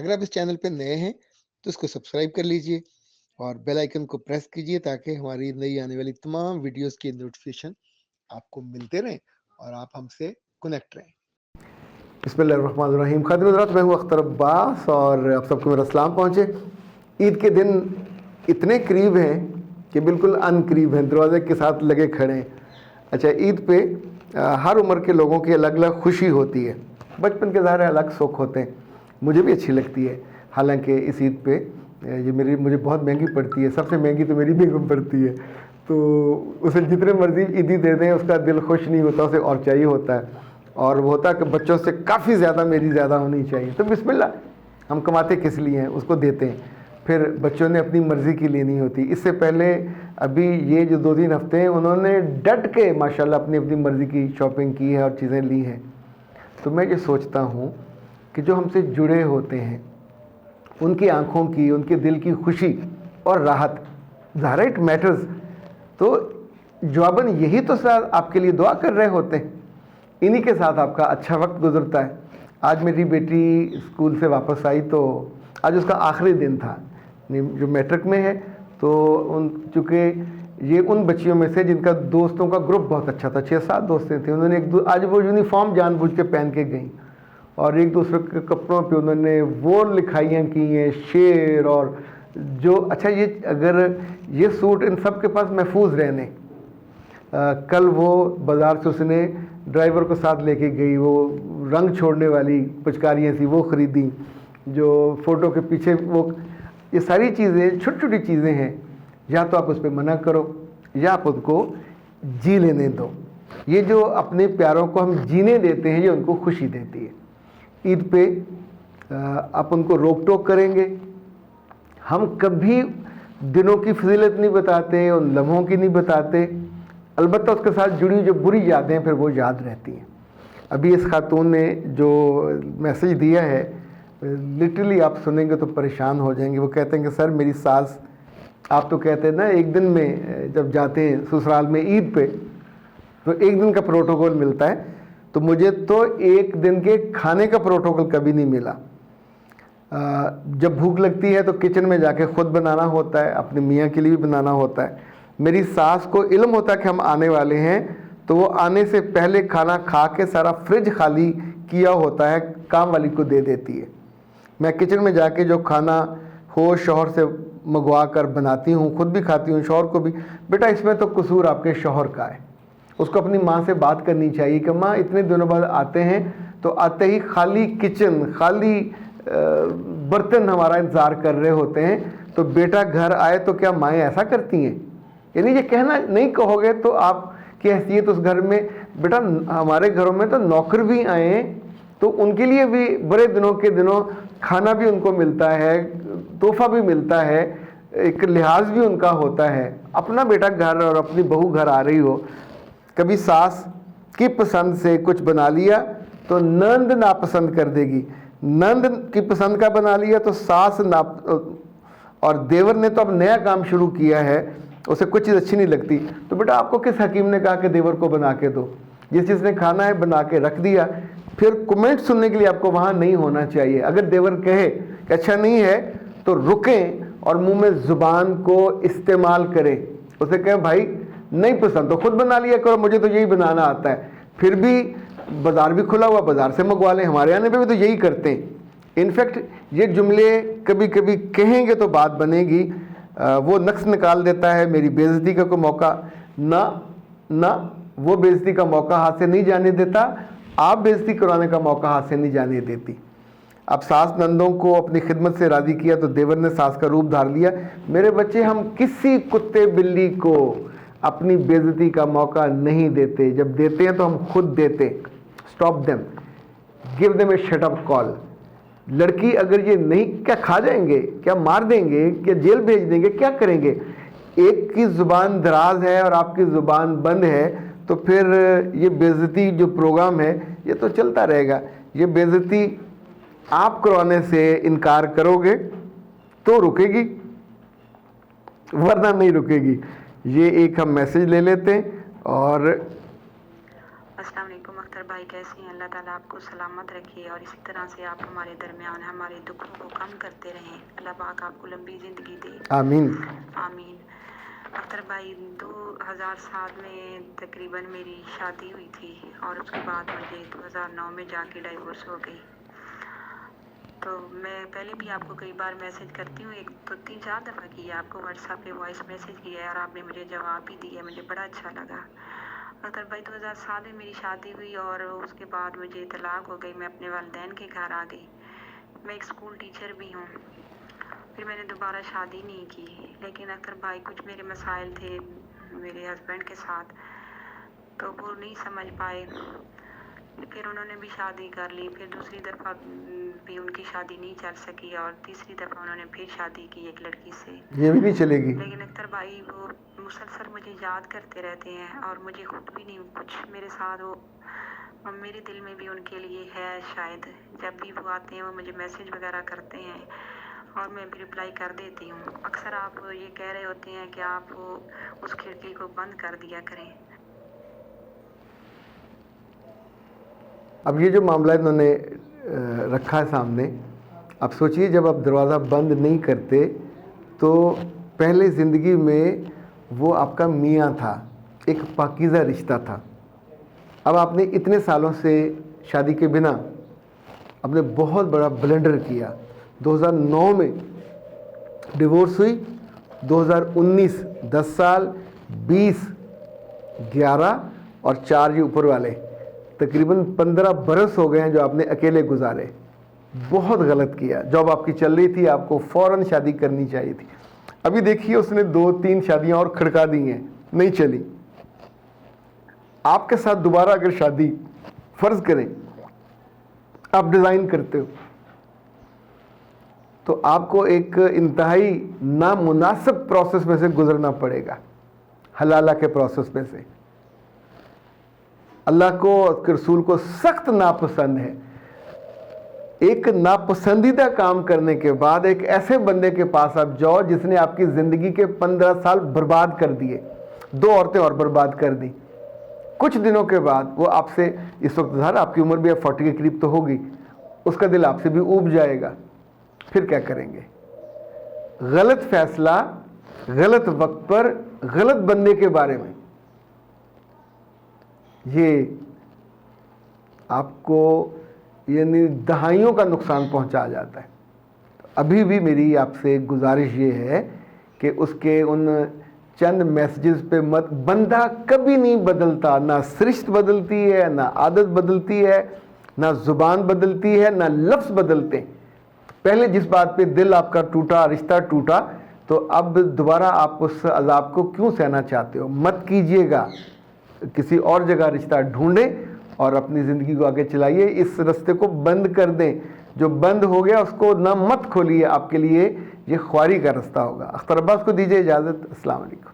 اگر آپ اس چینل پہ نئے ہیں تو اس کو سبسکرائب کر لیجئے اور بیل آئیکن کو پریس کیجئے تاکہ ہماری نئی آنے والی تمام ویڈیوز کی نوٹیفیکیشن آپ کو ملتے رہیں اور آپ ہم سے کنیکٹ رہیں۔ بسم اللہ الرحمن الرحیم۔ خادم حضرات، میں ہوں اختر عباس اور آپ سب کو میرا سلام پہنچے۔ عید کے دن اتنے قریب ہیں کہ بالکل ان قریب ہیں، دروازے کے ساتھ لگے کھڑے ہیں۔ اچھا، عید پہ ہر عمر کے لوگوں کی الگ الگ خوشی ہوتی ہے۔ بچپن کے ظاہر الگ سکھ ہوتے ہیں، مجھے بھی اچھی لگتی ہے۔ حالانکہ اس عید پہ یہ مجھے بہت مہنگی پڑتی ہے، سب سے مہنگی تو میری بیگم پڑتی ہے، تو اسے جتنے مرضی عیدی دے دیں اس کا دل خوش نہیں ہوتا، اسے اور چاہیے ہوتا ہے، اور وہ ہوتا ہے کہ بچوں سے کافی زیادہ میری زیادہ ہونی چاہیے۔ تو بسم اللہ، ہم کماتے کس لیے ہیں، اس کو دیتے ہیں، پھر بچوں نے اپنی مرضی کی لینی ہوتی۔ اس سے پہلے ابھی یہ جو 2-3 ہفتے ہیں انہوں نے ڈٹ کے ماشاءاللہ اپنی مرضی کی شاپنگ کی ہے اور چیزیں لی ہیں۔ تو میں یہ سوچتا ہوں کہ جو ہم سے جڑے ہوتے ہیں ان کی آنکھوں کی، ان کے دل کی خوشی اور راحت، ظاہر اٹ میٹرز، تو جواباً یہی تو سر آپ کے لیے دعا کر رہے ہوتے ہیں، انہی کے ساتھ آپ کا اچھا وقت گزرتا ہے۔ آج میری بیٹی اسکول سے واپس آئی تو آج اس کا آخری دن تھا جو میٹرک میں ہے، تو چونکہ یہ ان بچیوں میں سے جن کا دوستوں کا گروپ بہت اچھا تھا، 6-7 دوستیں تھیں، انہوں نے آج وہ یونیفارم جان بوجھ کے پہن کے گئیں اور ایک دوسرے کے کپڑوں پہ انہوں نے وہ لکھائیاں کی ہیں، شعر، اور جو اچھا یہ اگر یہ سوٹ ان سب کے پاس محفوظ رہنے، کل وہ بازار سے اس نے ڈرائیور کو ساتھ لے کے گئی، وہ رنگ چھوڑنے والی پچکاریاں تھیں وہ خریدی، جو فوٹو کے پیچھے وہ، یہ ساری چیزیں چھوٹی چھوٹی چیزیں ہیں، یا تو آپ اس پہ منع کرو یا آپ ان کو جی لینے دو۔ یہ جو اپنے پیاروں کو ہم جینے دیتے ہیں یہ ان کو خوشی دیتی ہے۔ عید پہ آپ ان کو روک ٹوک کریں گے، ہم کبھی دنوں کی فضیلت نہیں بتاتے، ان لمحوں کی نہیں بتاتے، البتہ اس کے ساتھ جڑی جو بری یادیں پھر وہ یاد رہتی ہیں۔ ابھی اس خاتون نے جو میسیج دیا ہے لٹرلی آپ سنیں گے تو پریشان ہو جائیں گے۔ وہ کہتے ہیں کہ سر میری ساس، آپ تو کہتے ہیں نا ایک دن میں جب جاتے ہیں سسرال میں عید پہ تو ایک دن کا پروٹوکول ملتا ہے، تو مجھے تو ایک دن کے کھانے کا پروٹوکول کبھی نہیں ملا۔ جب بھوک لگتی ہے تو کچن میں جا کے خود بنانا ہوتا ہے، اپنے میاں کے لیے بھی بنانا ہوتا ہے۔ میری ساس کو علم ہوتا ہے کہ ہم آنے والے ہیں، تو وہ آنے سے پہلے کھانا کھا کے سارا فریج خالی کیا ہوتا ہے، کام والی کو دے دیتی ہے۔ میں کچن میں جا کے جو کھانا ہو شوہر سے منگوا کر بناتی ہوں، خود بھی کھاتی ہوں، شوہر کو بھی۔ بیٹا اس میں تو قصور آپ کے شوہر کا ہے، اس کو اپنی ماں سے بات کرنی چاہیے کہ ماں اتنے دنوں بعد آتے ہیں تو آتے ہی خالی کچن، خالی برتن ہمارا انتظار کر رہے ہوتے ہیں، تو بیٹا گھر آئے تو کیا مائیں ایسا کرتی ہیں؟ یعنی یہ کہنا نہیں کہو گے تو آپ کی حیثیت اس گھر میں، بیٹا ہمارے گھروں میں تو نوکر بھی آئیں تو ان کے لیے بھی بڑے دنوں کے دنوں کھانا بھی ان کو ملتا ہے، تحفہ بھی ملتا ہے، ایک لحاظ بھی ان کا ہوتا ہے۔ اپنا بیٹا گھر اور اپنی بہو گھر آ رہی ہو، کبھی ساس کی پسند سے کچھ بنا لیا تو نند ناپسند کر دے گی، نند کی پسند کا بنا لیا تو ساس اور دیور نے تو اب نیا کام شروع کیا ہے، اسے کچھ چیز اچھی نہیں لگتی، تو بیٹا آپ کو کس حکیم نے کہا کہ دیور کو بنا کے دو؟ جس چیز نے کھانا ہے بنا کے رکھ دیا، پھر کمنٹ سننے کے لیے آپ کو وہاں نہیں ہونا چاہیے۔ اگر دیور کہے کہ اچھا نہیں ہے تو رکیں اور منہ میں زبان کو استعمال کریں، اسے کہیں بھائی نہیں پسند تو خود بنا لیا کرو، مجھے تو یہی بنانا آتا ہے۔ پھر بھی بازار بھی کھلا ہوا، بازار سے منگوا لیں، ہمارے آنے پہ بھی تو یہی کرتے ہیں۔ انفیکٹ یہ جملے کبھی کبھی کہیں گے تو بات بنے گی، وہ نقص نکال دیتا ہے، میری بے عزتی کا کوئی موقع نہ وہ بے عزتی کا موقع ہاتھ سے نہیں جانے دیتا، آپ بے عزتی کرانے کا موقع ہاتھ سے نہیں جانے دیتی۔ اب ساس نندوں کو اپنی خدمت سے راضی کیا تو دیور نے ساس کا روپ دھار لیا۔ میرے بچے، ہم کسی کتے بلی کو اپنی بے عزتی کا موقع نہیں دیتے، جب دیتے ہیں تو ہم خود دیتے۔ Stop them, give them a shut up call. لڑکی اگر یہ نہیں، کیا کھا جائیں گے، کیا مار دیں گے، کیا جیل بھیج دیں گے، کیا کریں گے؟ ایک کی زبان دراز ہے اور آپ کی زبان بند ہے تو پھر یہ بے عزتی جو پروگرام ہے یہ تو چلتا رہے گا۔ یہ بے عزتی آپ کروانے سے انکار کرو گے تو رکے گی، ورنہ نہیں رکے گی۔ یہ ایک ہم میسج لے لیتے ہیں۔ اور السلام علیکم اختر اختر بھائی کیسے ہیں؟ اللہ تعالیٰ آپ کو سلامت رکھے اور اسی طرح سے آپ ہمارے درمیان ہمارے دکھوں کو کم کرتے رہیں. اللہ پاک آپ کو لمبی زندگی دے. آمین. آمین. اختر بھائی 2007 میں تقریباً میری شادی ہوئی تھی اور اس کے بعد مجھے 2009 میں جا کے ڈائیورس ہو گئی. تو میں پہلے بھی آپ کو کئی بار میسج کرتی ہوں, 3-4 دفعہ کیا آپ کو واٹس ایپ پہ وائس میسج کیا ہے اور آپ نے مجھے جواب بھی دیا, مجھے بڑا اچھا لگا. اختر بھائی 2007 میں میری شادی ہوئی اور اس کے بعد مجھے طلاق ہو گئی. میں اپنے والدین کے گھر آ گئی. میں ایک اسکول ٹیچر بھی ہوں. پھر میں نے دوبارہ شادی نہیں کی, لیکن اختر بھائی کچھ میرے مسائل تھے میرے ہسبینڈ کے ساتھ, تو وہ نہیں سمجھ پائے. پھر انہوں نے بھی شادی کر لی. پھر دوسری دفعہ بھی ان کی شادی نہیں چل سکی اور تیسری دفعہ انہوں نے پھر شادی کی ایک لڑکی سے. یہ بھی نہیں چلے گی. لیکن اختر بھائی وہ مسلسل مجھے یاد کرتے رہتے ہیں اور مجھے خود بھی نہیں کچھ میرے ساتھ وہ, میرے دل میں بھی ان کے لیے ہے شاید. جب بھی وہ آتے ہیں وہ مجھے میسج وغیرہ کرتے ہیں اور میں بھی رپلائی کر دیتی ہوں. اکثر آپ یہ کہہ رہے ہوتے ہیں کہ آپ وہ اس کھڑکی کو بند کر دیا کریں. اب یہ جو معاملہ انہوں نے رکھا ہے سامنے, اب سوچئے جب آپ دروازہ بند نہیں کرتے تو پہلے زندگی میں وہ آپ کا میاں تھا, ایک پاکیزہ رشتہ تھا. اب آپ نے اتنے سالوں سے شادی کے بنا آپ نے بہت بڑا بلنڈر کیا. 2009 میں ڈیورس ہوئی, 2019 10 سال, 20 11 اور 4 یہ اوپر والے, تقریباً 15 برس ہو گئے ہیں جو آپ نے اکیلے گزارے. بہت غلط کیا. جاب آپ کی چل رہی تھی آپ کو فوراً شادی کرنی چاہیے تھی. ابھی دیکھیے اس نے 2-3 شادیاں اور کھڑکا دی ہیں, نہیں چلی. آپ کے ساتھ دوبارہ اگر شادی فرض کریں آپ ڈیزائن کرتے ہو تو آپ کو ایک انتہائی نامناسب پروسیس میں سے گزرنا پڑے گا, حلالہ کے پروسیس میں سے. اللہ کو اور کے رسول کو سخت ناپسند ہے ایک ناپسندیدہ کام کرنے کے بعد ایک ایسے بندے کے پاس آپ جاؤ جس نے آپ کی زندگی کے 15 سال برباد کر دیے. 2 عورتیں اور برباد کر دی. کچھ دنوں کے بعد وہ آپ سے, اس وقت ظاہر آپ کی عمر بھی اب 40 کے قریب تو ہوگی, اس کا دل آپ سے بھی اوب جائے گا. پھر کیا کریں گے؟ غلط فیصلہ غلط وقت پر غلط بندے کے بارے میں, یہ آپ کو یعنی دہائیوں کا نقصان پہنچا جاتا ہے. ابھی بھی میری آپ سے گزارش یہ ہے کہ اس کے ان چند میسیجز پہ مت, بندہ کبھی نہیں بدلتا, نہ سرشت بدلتی ہے, نہ عادت بدلتی ہے, نہ زبان بدلتی ہے, نہ لفظ بدلتے. پہلے جس بات پہ دل آپ کا ٹوٹا, رشتہ ٹوٹا, تو اب دوبارہ آپ اس عذاب کو کیوں سہنا چاہتے ہو؟ مت کیجئے گا. کسی اور جگہ رشتہ ڈھونڈیں اور اپنی زندگی کو آگے چلائیے. اس رستے کو بند کر دیں. جو بند ہو گیا اس کو نہ مت کھولیے, آپ کے لیے یہ خواری کا رستہ ہوگا. اختر عباس کو دیجیے اجازت. السلام علیکم.